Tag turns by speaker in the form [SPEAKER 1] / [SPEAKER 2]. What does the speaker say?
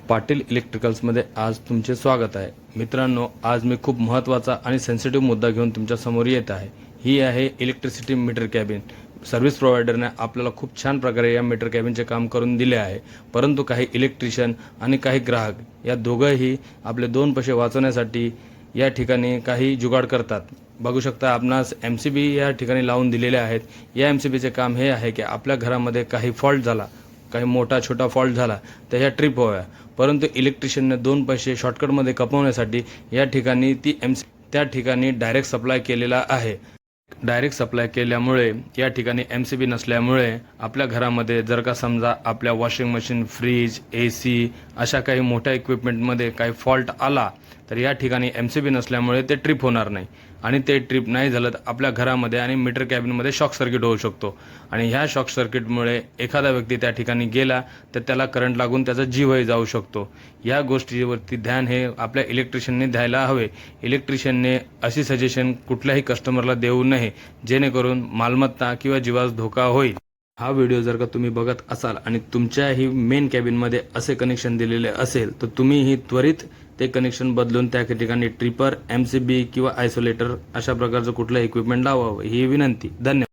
[SPEAKER 1] पाटील इलेक्ट्रिकल्समध्ये आज तुमचे स्वागत आहे। मित्रांनो, आज मी खूप महत्त्वाचा आणि सेन्सिटिव्ह मुद्दा घेऊन तुमच्या समोर येत आहे। ही आहे इलेक्ट्रिसिटी मीटर कॅबिन। सर्व्हिस प्रोव्हायडरने आपल्याला खूप छान प्रकारे या मीटर कॅबिनचे काम करून दिले आहे, परंतु काही इलेक्ट्रिशियन आणि काही ग्राहक या दोघंही आपले दोन पैसे वाचवण्यासाठी या ठिकाणी काही जुगाड करतात। बघू शकता आपणास MCB या ठिकाणी लावून दिलेले आहेत। या MCBचे काम हे आहे की आपल्या घरामध्ये काही फॉल्ट झाला, काही मोठा छोटा फॉल्ट झाला तर ह्या ट्रिप व्हाव्या, परंतु इलेक्ट्रिशियनने दोन पैसे शॉर्टकटमध्ये कमवण्यासाठी या ठिकाणी त्या ठिकाणी डायरेक्ट सप्लाय केलेला आहे। डायरेक्ट सप्लाय केल्यामुळे या ठिकाणी MCB नसल्यामुळे आपल्या घरामध्ये जर का समजा आपल्या वॉशिंग मशीन, फ्रीज, AC अशा काही मोठ्या इक्विपमेंटमध्ये काही फॉल्ट आला तर या ठिकाणी MCB नसल्यामुळे ते ट्रिप होणार नाही, आणि ते ट्रिप नाही झालं तर आपल्या घरामध्ये आणि मीटर कॅबिनमध्ये शॉक सर्किट होऊ शकतो, आणि ह्या शॉक सर्किटमुळे एखादा व्यक्ती त्या ठिकाणी गेला तर त्याला करंट लागून त्याचा जीवही जाऊ शकतो। या गोष्टीवरती ध्यान हे आपल्या इलेक्ट्रिशियनने द्यायला हवे। इलेक्ट्रिशियनने अशी सजेशन कुठल्याही कस्टमरला देऊ नये जेणेकरून मालमत्ता किंवा जीवास धोका होईल। हा व्हिडिओ जर का तुम्ही बघत असाल आणि तुमच्याही मेन कॅबिनमध्ये असे कनेक्शन दिलेले असेल तर तुम्हीही त्वरित ते कनेक्शन बदलून त्या ठिकाणी ट्रिपर, MCB किंवा आयसोलेटर अशा प्रकारचं कुठलं इक्विपमेंट लावावं ही विनंती। धन्यवाद।